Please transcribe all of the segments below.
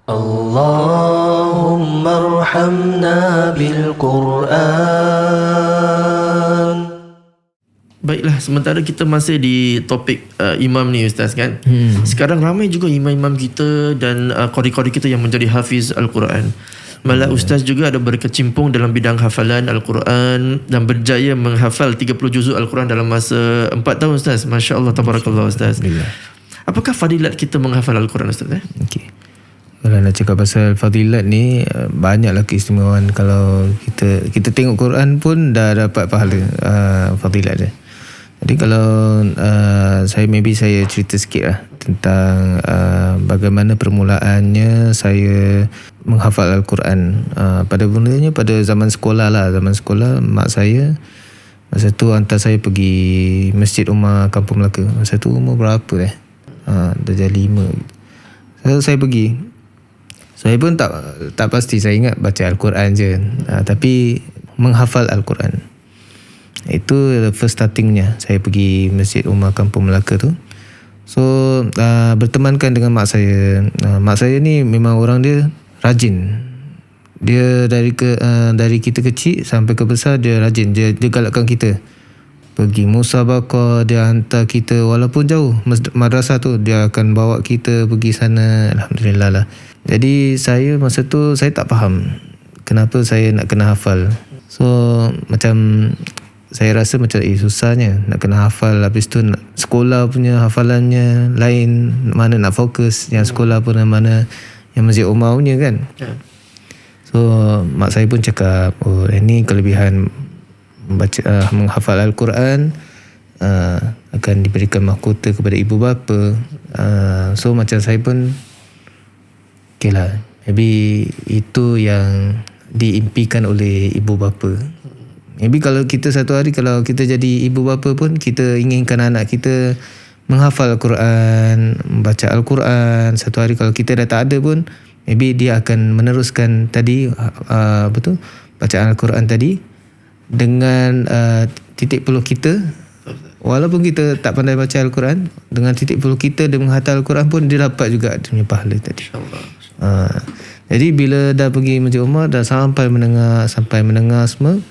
اللهم ارحمنا بالقرآن. Baiklah, sementara kita masih di topik imam ni Ustaz kan. Sekarang ramai juga imam-imam kita dan qari-qari kita yang menjadi hafiz Al-Quran. Malah Ustaz juga ada berkecimpung dalam bidang hafalan Al-Quran dan berjaya menghafal 30 juzuk Al-Quran dalam masa 4 tahun Ustaz. Masya Allah, tabarakallah Ustaz. Apakah fadilat kita menghafal Al-Quran Ustaz? Okey. Kalau nak cakap pasal fadilat ni, banyaklah keistimewaan. Kalau kita tengok Quran pun dah dapat pahala fadilat dia. Jadi kalau saya cerita sikit lah tentang bagaimana permulaannya saya menghafal Al-Quran. Pada mulanya pada zaman sekolah lah. Zaman sekolah mak saya masa tu hantar saya pergi Masjid Umar Kampung Melaka. Masa tu umur berapa darjah 5 gitu. Saya pergi. Saya pun tak pasti, saya ingat baca Al-Quran je. Tapi menghafal Al-Quran, itu first startingnya. Saya pergi Masjid Umar Kampung Melaka tu. So bertemankan dengan mak saya. Mak saya ni memang orang dia rajin. Dia dari kita kecil sampai ke besar dia rajin. Dia galakkan kita pergi musabaqah, dia hantar kita walaupun jauh madrasah tu, dia akan bawa kita pergi sana. Alhamdulillah lah. Jadi saya masa tu saya tak faham kenapa saya nak kena hafal. So macam saya rasa macam susahnya nak kena hafal. Habis tu sekolah punya hafalannya lain, mana nak fokus. Yang sekolah pun mana yang Masjid Umar punya kan. So mak saya pun cakap, oh ini kelebihan menghafal Al-Quran, akan diberikan mahkota kepada ibu bapa. So macam saya pun okay lah, maybe itu yang diimpikan oleh ibu bapa. Maybe kalau kita satu hari, kalau kita jadi ibu bapa pun, kita inginkan anak kita menghafal Al-Quran, membaca Al-Quran. Satu hari kalau kita dah tak ada pun, maybe dia akan meneruskan tadi bacaan Al-Quran tadi dengan titik peluh kita. Walaupun kita tak pandai baca Al-Quran, dengan titik peluh kita dia menghafal Al-Quran pun dia dapat juga dia punya pahala tadi. Jadi bila dah pergi Masjid Umar, dah sampai menengah semua,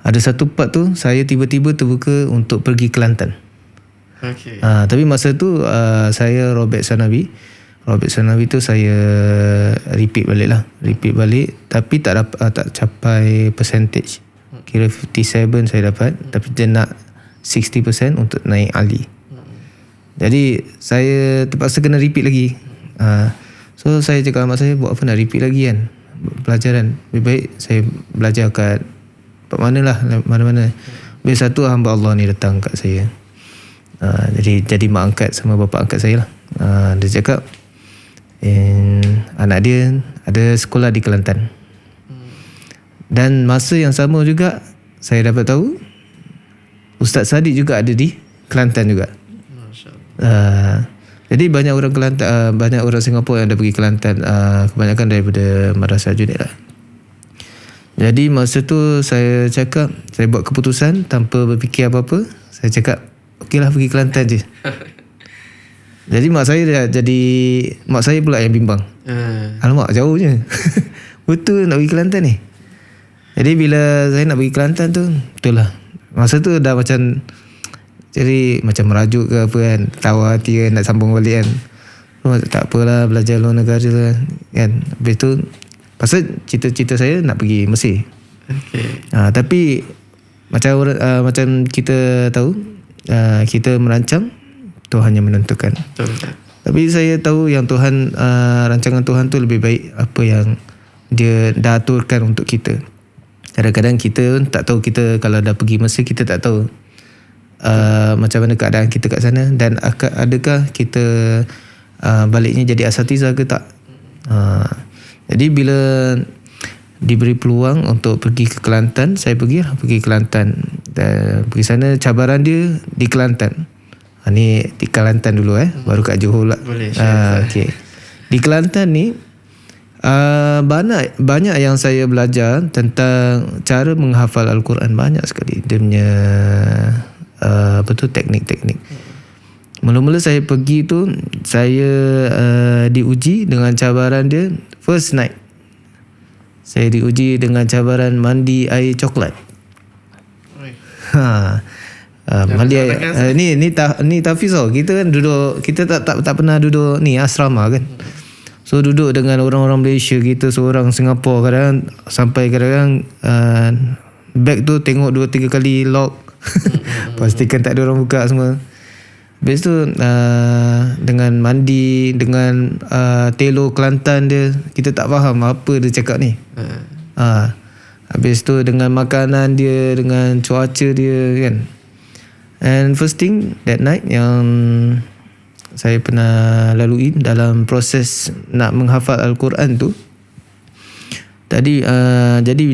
ada satu part tu saya tiba-tiba terbuka untuk pergi Kelantan. Okay. Tapi masa tu saya Robert Sanawi tu saya repeat balik tapi tak capai percentage. Kira 57 saya dapat, tapi dia nak 60% untuk naik Ali. Jadi saya terpaksa kena repeat lagi. So saya cakap mak saya, buat apa nak repeat lagi kan pelajaran, lebih baik saya belajar kat mana-mana. Habis satu hamba Allah ni datang kat saya, jadi mak angkat sama bapa angkat saya lah. Dia cakap anak dia ada sekolah di Kelantan. Dan masa yang sama juga saya dapat tahu Ustaz Sadiq juga ada di Kelantan juga. Jadi banyak orang Kelantan, banyak orang Singapura yang dah pergi Kelantan, kebanyakan daripada Madrasah Junaid lah. Jadi masa tu saya cakap, saya buat keputusan tanpa berfikir apa-apa. Saya cakap, okeylah pergi Kelantan je. Jadi mak saya pula yang bimbang. Alamak, jauhnya. Betul nak pergi Kelantan ni. Jadi bila saya nak pergi Kelantan tu, betul lah, masa tu dah macam, jadi macam merajuk ke apa kan, tawar hati kan, nak sambung balik kan. Tak apalah, belajar luar negara lah kan. Habis tu pasal cita-cita saya nak pergi Mesir. Okay. Tapi macam kita tahu, kita merancang, Tuhan yang menentukan. Betul. Tapi saya tahu yang Tuhan, rancangan Tuhan tu lebih baik apa yang dia dah aturkan untuk kita. Kadang-kadang kita tak tahu, kita kalau dah pergi Mesir kita tak tahu macam mana keadaan kita kat sana, dan adakah kita baliknya jadi asatiza ke tak. Jadi bila diberi peluang untuk pergi ke Kelantan, saya pergi Kelantan. Dan pergi sana, cabaran dia di Kelantan. Ni di Kelantan dulu baru kat Johor lah. Boleh. Okay. Di Kelantan ni banyak yang saya belajar tentang cara menghafal Al-Quran, banyak sekali dia punya teknik-teknik. Mula-mula saya pergi tu, saya diuji dengan cabaran dia first night. Saya diuji dengan cabaran mandi air coklat. Mandi air, ni Tafiz tau. Kita kan duduk, kita tak pernah duduk ni asrama kan. So duduk dengan orang-orang Malaysia, kita seorang Singapura, kadang sampai kadang bag tu tengok 2-3 kali lock. Pastikan tak ada orang buka semua. Habis tu dengan mandi, dengan telo Kelantan dia, kita tak faham apa dia cakap ni. Habis tu dengan makanan dia, dengan cuaca dia kan. And first thing that night yang saya pernah lalui dalam proses nak menghafal Al-Quran tu, tadi jadi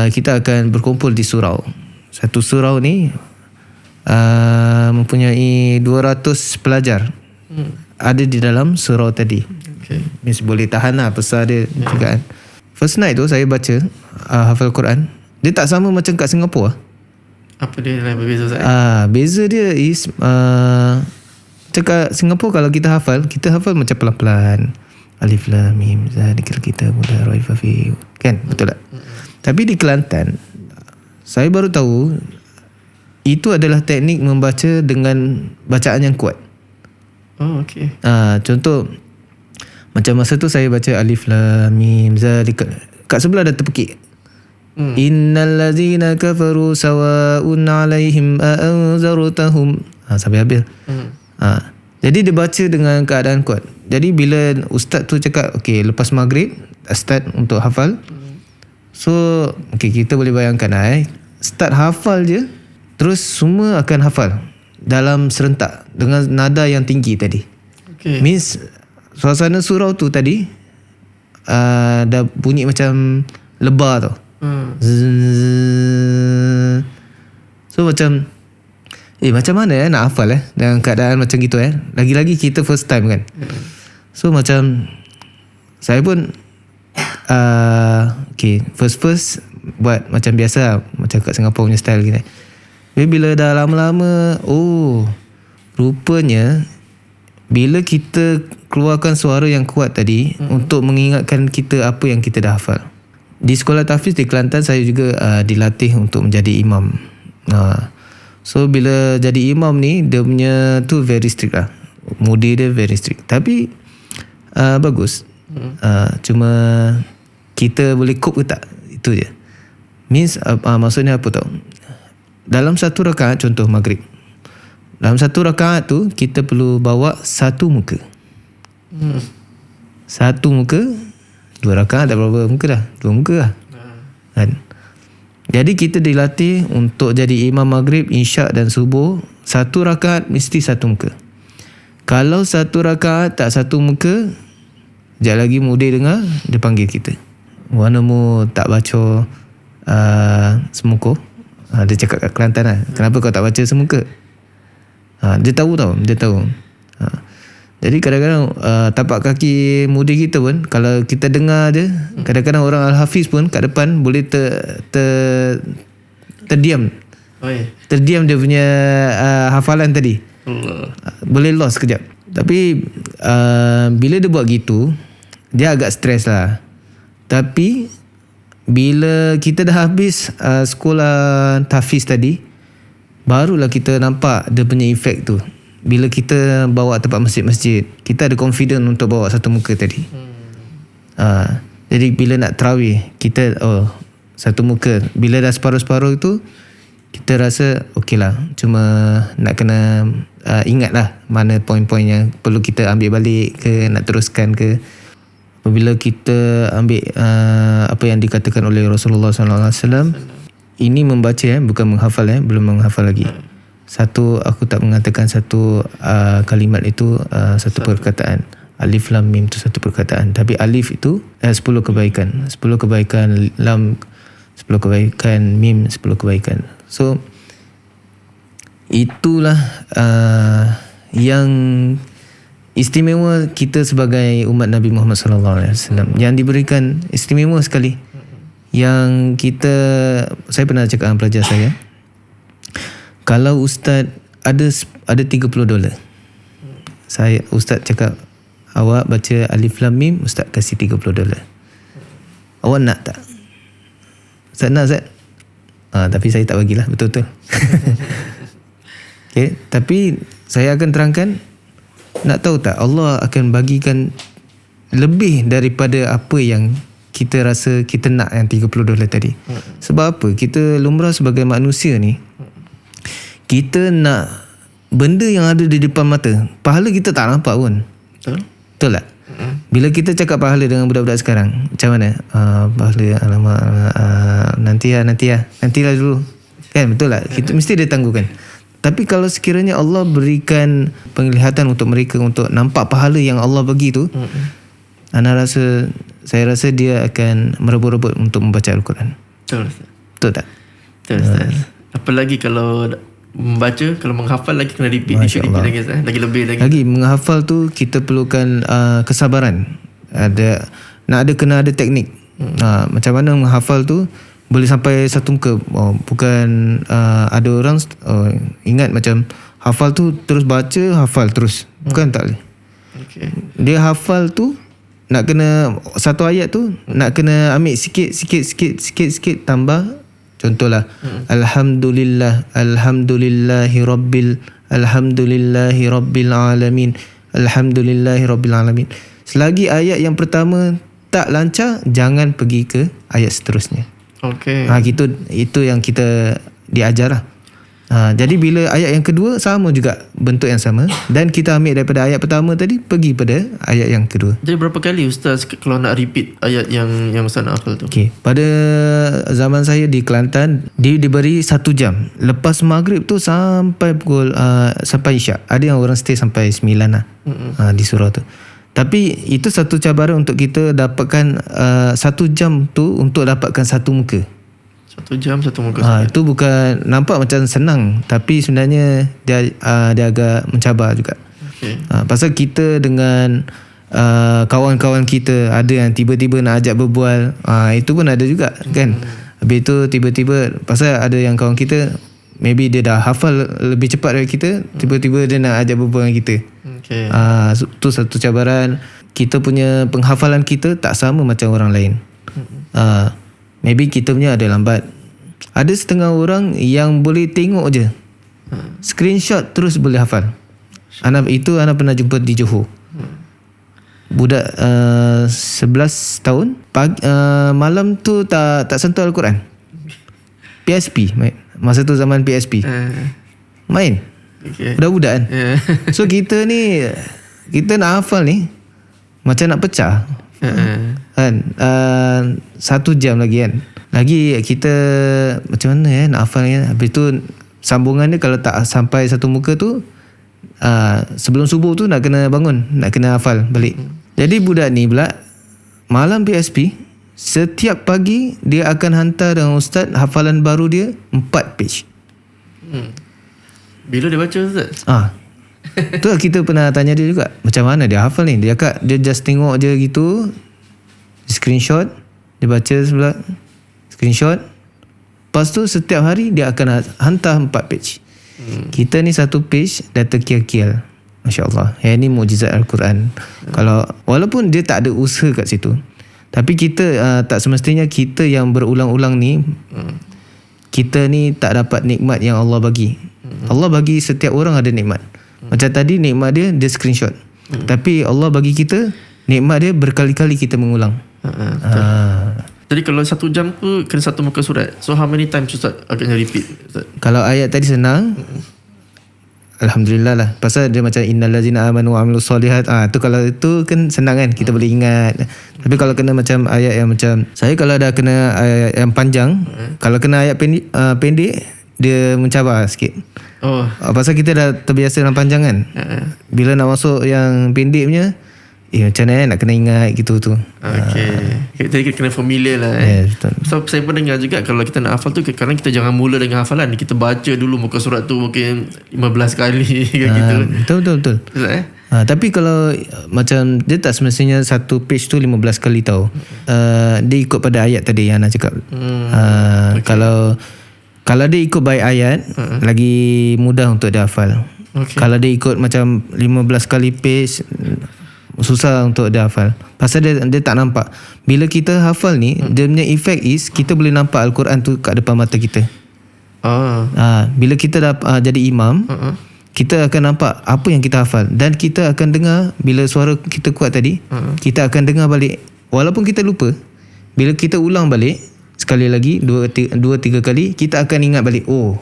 kita akan berkumpul di surau. Satu surau ni mempunyai 200 pelajar ada di dalam surau tadi. Means boleh tahan lah besar dia juga kan. First night tu saya baca hafal Quran. Dia tak sama macam kat Singapura. Apa dia yang berbeza Ustaz? Beza dia is cakap Singapura kalau kita hafal macam pelan-pelan. Alif lam mim zalikal kitab la raiba fihi. Kan? Betul tak? Tapi di Kelantan saya baru tahu itu adalah teknik membaca dengan bacaan yang kuat. Oh, okey. Contoh macam masa tu saya baca alif lam mim zalikal, kat sebelah dah terpekik. Innal ladzina kafaru sawa'un 'alaihim a anzartahum. Sampai habis. Jadi dia baca dengan keadaan kuat. Jadi bila ustaz tu cakap okey lepas maghrib start untuk hafal. So okey kita boleh bayangkan start hafal je, terus semua akan hafal dalam serentak dengan nada yang tinggi tadi. Okay. Means suasana surau tu tadi dah bunyi macam lebar tau. So macam macam mana nak hafal dengan keadaan macam gitu lagi-lagi kita first time kan. So macam saya pun okay, first buat macam biasa macam kat Singapura punya style gitu. Tapi bila dah lama-lama rupanya bila kita keluarkan suara yang kuat tadi untuk mengingatkan kita apa yang kita dah hafal. Di sekolah tahfiz di Kelantan saya juga dilatih untuk menjadi imam. So bila jadi imam ni dia punya tu very strict lah. Mudi dia very strict. Tapi bagus. Cuma kita boleh cope ke tak? Itu je. Means maksudnya apa tau? Dalam satu rakaat contoh maghrib. Dalam satu rakaat tu kita perlu bawa satu muka. Satu muka. 2 rakaat dah berapa muka dah? 2 muka lah. Kan? Jadi kita dilatih untuk jadi imam maghrib, isyak dan subuh. Satu rakaat mesti satu muka. Kalau satu rakaat tak satu muka, sekejap lagi mudir dengar, dia panggil kita. Mana mu tak baca semuka? Dia cakap kat Kelantan lah. Kenapa kau tak baca semuka? Dia tahu tau. Dia tahu. Jadi kadang-kadang tapak kaki mudir kita pun, kalau kita dengar je, kadang-kadang orang Al-Hafiz pun kat depan boleh terdiam. Terdiam dia punya hafalan tadi. Boleh lost sekejap. Tapi bila dia buat gitu, dia agak stres lah. Tapi bila kita dah habis sekolah tahfiz tadi, barulah kita nampak dia punya efek tu. Bila kita bawa tempat masjid-masjid, kita ada confident untuk bawa satu muka tadi. Jadi bila nak tarawih, kita satu muka. Bila dah separuh-separuh itu, kita rasa okey lah. Cuma nak kena ingat lah mana poin-poin yang perlu kita ambil balik ke, nak teruskan ke. Apabila kita ambil apa yang dikatakan oleh Rasulullah SAW, ini membaca bukan menghafal belum menghafal lagi. Satu, aku tak mengatakan satu kalimat itu satu perkataan. Alif lam mim itu satu perkataan. Tapi alif itu 10 kebaikan. 10 kebaikan, lam 10 kebaikan, mim 10 kebaikan. So itulah yang istimewa kita sebagai umat Nabi Muhammad SAW, yang diberikan istimewa sekali. Yang saya pernah cakap dengan pelajar saya, kalau ustaz ada $30, Ustaz cakap awak baca Alif Lam Mim, Ustaz kasih $30. Awak nak tak? Ustaz nak, Ustaz. Tapi saya tak bagilah, betul-betul. Okay, tapi saya akan terangkan, nak tahu tak Allah akan bagikan lebih daripada apa yang kita rasa kita nak yang $30 tadi. Sebab apa? Kita lumrah sebagai manusia ni, kita nak benda yang ada di depan mata. Pahala kita tak nampak pun. Betul tak? Bila kita cakap pahala dengan budak-budak sekarang, macam mana? Pahala, alamak, nantilah dulu. Kan, betul tak? Kita mesti dia tangguhkan. Tapi kalau sekiranya Allah berikan penglihatan untuk mereka untuk nampak pahala yang Allah bagi tu, saya rasa dia akan merebut-rebut untuk membaca Al-Quran. Betul. Betul tak? Betul, Ustaz. Apalagi kalau membaca, kalau menghafal lagi kena repeat lagi, lagi lebih lagi. Lagi menghafal tu kita perlukan kesabaran. Kena ada teknik. Macam mana menghafal tu boleh sampai satu muka. Bukan ada orang ingat macam hafal tu terus baca, hafal terus. Bukan, tak boleh. Okay. Dia hafal tu nak kena satu ayat tu nak kena ambil sikit tambah. Contohlah Alhamdulillahi Rabbil Alamin. Selagi ayat yang pertama tak lancar, jangan pergi ke ayat seterusnya. Okay. Itu yang kita diajar lah. Jadi bila ayat yang kedua sama juga bentuk yang sama, dan kita ambil daripada ayat pertama tadi pergi pada ayat yang kedua. Jadi berapa kali Ustaz kalau nak repeat ayat yang Ustaz nak hafal tu? Okay. Pada zaman saya di Kelantan, diberi 1 jam. Lepas maghrib tu sampai pukul sampai isyak. Ada yang orang stay sampai 9 lah di surau tu. Tapi itu satu cabaran untuk kita dapatkan 1 jam tu untuk dapatkan satu muka. 1 jam satu muka. Itu bukan nampak macam senang, tapi sebenarnya dia agak mencabar juga. Okay. Pasal kita dengan kawan-kawan kita, ada yang tiba-tiba nak ajak berbual, itu pun ada juga kan. Habis itu tiba-tiba, pasal ada yang kawan kita maybe dia dah hafal lebih cepat dari kita, tiba-tiba dia nak ajak berbual dengan kita. Okay. Itu satu cabaran. Kita punya penghafalan kita tak sama macam orang lain. Maybe kita punya ada lambat. Ada setengah orang yang boleh tengok je, screenshot terus boleh hafal. Ana pernah jumpa di Johor. Budak 11 tahun malam tu tak sentuh Al-Quran. PSP. Masa tu zaman PSP. Main. Okay. Budak-budak kan. So kita ni, kita nak hafal ni macam nak pecah. Kan 1 jam lagi kan. Lagi kita macam mana nak hafal kan. Habis tu sambungan dia kalau tak sampai satu muka tu, sebelum subuh tu nak kena bangun, nak kena hafal balik. Jadi budak ni pula malam PSP, setiap pagi dia akan hantar dengan ustaz hafalan baru dia 4 page. Bila dia baca ustaz? Tu kita pernah tanya dia juga, macam mana dia hafal ni. Dia kata dia just tengok je gitu, screenshot, dia baca sebelah, screenshot, lepas tu setiap hari dia akan hantar 4 page. Kita ni 1 page dah terkial-kial. Masya Allah. Yang ni mukjizat Al-Quran. Kalau walaupun dia tak ada usaha kat situ, tapi kita tak semestinya kita yang berulang-ulang ni, kita ni tak dapat nikmat yang Allah bagi. Allah bagi setiap orang ada nikmat. Macam tadi nikmat dia screenshot. Tapi Allah bagi kita nikmat dia berkali-kali kita mengulang. Jadi kalau 1 jam tu kena satu muka surat. So how many times Ustaz akan repeat Ustaz? Kalau ayat tadi senang, Alhamdulillah lah. Pasal dia macam innallazina amanu wa amilus solihat. Tu kalau itu kan senang kan, kita boleh ingat. Tapi kalau kena macam ayat yang macam, saya kalau dah kena ayat yang panjang, kalau kena ayat pendek dia mencabar sikit. Pasal kita dah terbiasa dengan panjang kan. Bila nak masuk yang pendek punya, macam mana nak kena ingat gitu tu. Jadi kita kena familiar lah. Betul. So saya pun dengar juga kalau kita nak hafal tu, kadang kita jangan mula dengan hafalan. Kita baca dulu muka surat tu mungkin 15 kali gitu. Betul. Tapi kalau macam dia tak semestinya satu page tu 15 kali tau. Dia ikut pada ayat tadi yang nak cakap. Kalau dia ikut by ayat, lagi mudah untuk dia hafal. Okay. Kalau dia ikut macam 15 kali pace, susah untuk dia hafal. Pasal dia tak nampak. Bila kita hafal ni, dia punya effect is kita boleh nampak Al-Quran tu kat depan mata kita. Bila kita jadi imam, kita akan nampak apa yang kita hafal. Dan kita akan dengar, bila suara kita kuat tadi, kita akan dengar balik. Walaupun kita lupa, bila kita ulang balik sekali lagi, 2-3 kali, kita akan ingat balik. Oh,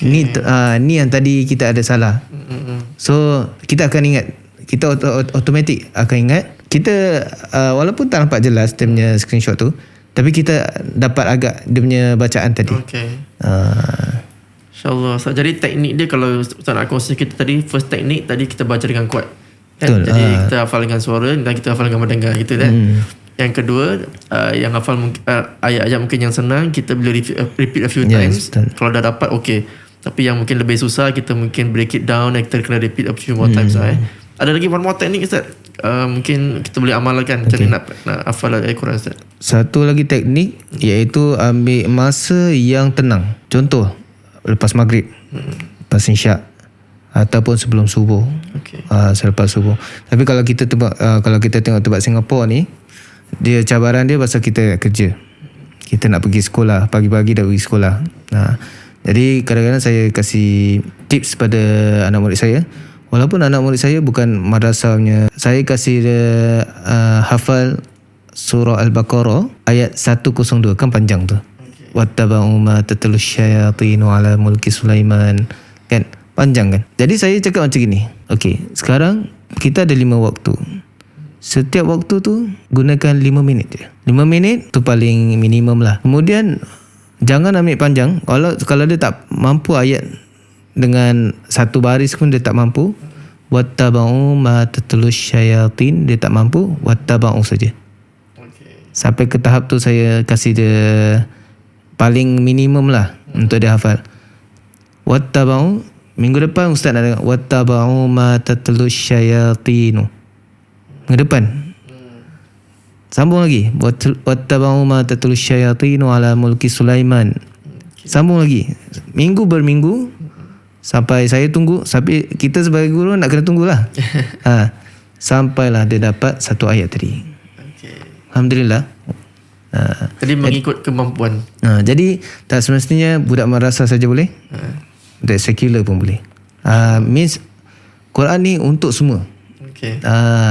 ni yang tadi kita ada salah. So kita akan ingat, kita automatik akan ingat. Kita walaupun tak nampak jelas dia punya screenshot tu, tapi kita dapat agak dia punya bacaan tadi. InsyaAllah. Jadi teknik dia, kalau Ustaz nak kongsi kita tadi, first teknik tadi kita baca dengan kuat kan? Betul. Jadi kita hafal dengan suara dan kita hafal dengan mendengar gitu kan. Yang kedua, yang hafal ayat-ayat mungkin yang senang, kita boleh repeat a few times. Kalau dah dapat, okay. Tapi yang mungkin lebih susah, kita mungkin break it down dan kita kena repeat a few more times. Ada lagi one more teknik Ustaz, mungkin kita boleh amalkan macam nak hafal Al-Quran Ustaz. Satu lagi teknik, iaitu ambil masa yang tenang. Contoh, lepas maghrib, lepas isyak, ataupun sebelum subuh, selepas subuh. Tapi kalau kita tengok tempat Singapura ni, dia cabaran dia pasal kita kerja, kita nak pergi sekolah, pagi-pagi dah pergi sekolah. Jadi kadang-kadang saya kasih tips pada anak murid saya. Walaupun anak murid saya bukan madrasahnya, saya kasih dia hafal surah Al-Baqarah ayat 102, kan panjang tu. Wattaba'u ma tatlu syayatinu ala mulki Sulaiman, kan panjang kan. Jadi saya cakap macam gini, okey, sekarang kita ada 5 waktu. Setiap waktu tu gunakan 5 minit je. 5 minit tu paling minimum lah. Kemudian jangan ambil panjang. Kalau dia tak mampu ayat dengan satu baris pun dia tak mampu, wattaba'u ma tatlu syayatin, dia tak mampu, wattaba'u saja. Sampai ke tahap tu saya kasih dia paling minimum lah untuk dia hafal. Wattaba'u, minggu depan Ustaz nak dengar wattaba'u ma tatlu syayatinu. Minggu depan sambung lagi, wattaba'u ma tatlu syayatinu ala mulki Sulaiman. Sambung lagi, minggu berminggu, sampai saya tunggu, sampai kita sebagai guru nak kena tunggulah. Sampailah dia dapat satu ayat tadi. Alhamdulillah. Jadi mengikut kemampuan. Jadi tak semestinya budak madrasah saja boleh. Budak sekular pun boleh. Means Quran ni untuk semua.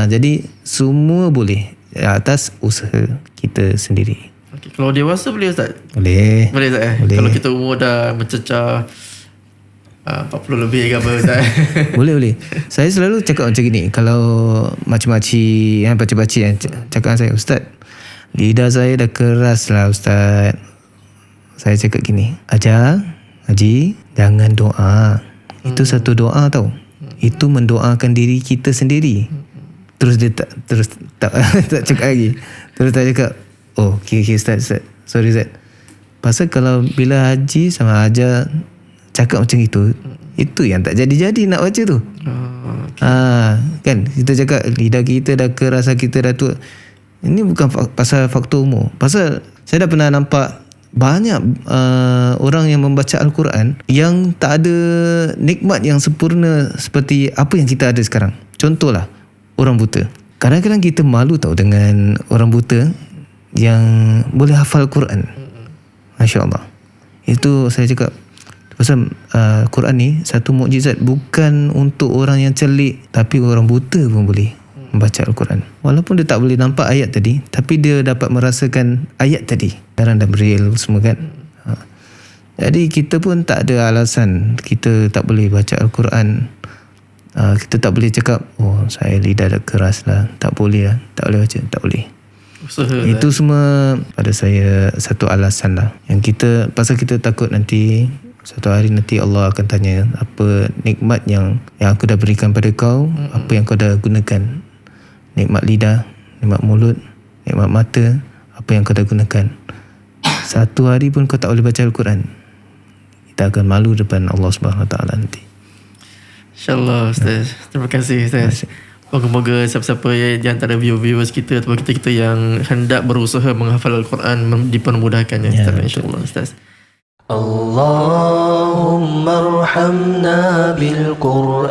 Jadi semua boleh atas usaha kita sendiri. Kalau dewasa boleh Ustaz? Boleh. Boleh Ustaz? Boleh. Kalau kita umur dah mencecah 40 lebih ke apa Ustaz? Boleh. Saya selalu cakap macam gini. Kalau makcik-makcik yang pakcik-pakcik yang cakap saya, Ustaz, lidah saya dah keras lah Ustaz. Saya cakap gini, Haji, jangan doa. Itu satu doa tau. Itu mendoakan diri kita sendiri. Terus dia tak cakap lagi. Terus tak cakap, oh okay Ustaz. Sorry Ustaz. Pasal kalau bila Haji sama Hajar cakap macam itu yang tak jadi-jadi nak baca tu. Kan kita cakap lidah kita dah keras, kita dah tua. Ini bukan pasal faktor umur. Pasal saya dah pernah nampak banyak orang yang membaca Al-Quran yang tak ada nikmat yang sempurna seperti apa yang kita ada sekarang. Contohlah orang buta. Kadang-kadang kita malu tau dengan orang buta yang boleh hafal Quran. Masya Allah. Itu saya cakap, pasal Quran ni satu mukjizat, bukan untuk orang yang celik, tapi orang buta pun boleh membaca Al-Quran. Walaupun dia tak boleh nampak ayat tadi, tapi dia dapat merasakan ayat tadi. Sekarang dah real semua kan. Jadi kita pun tak ada alasan kita tak boleh baca Al-Quran. Kita tak boleh cakap, oh saya lidah dah keras lah, tak boleh lah, tak boleh baca, tak boleh. Itu semua pada saya satu alasan lah. Yang kita, pasal kita takut nanti satu hari nanti Allah akan tanya, apa nikmat yang aku dah berikan pada kau, apa yang kau dah gunakan? Nikmat lidah, nikmat mulut, nikmat mata, apa yang kau dah gunakan? Satu hari pun kau tak boleh baca Al-Quran, kita akan malu depan Allah SWT nanti. InsyaAllah Ustaz. Terima kasih Ustaz. Moga-moga siapa-siapa di antara viewers kita atau kita yang hendak berusaha menghafal Al-Quran dipermudahkannya. InsyaAllah Ustaz. اللهم ارحمنا بالقرآن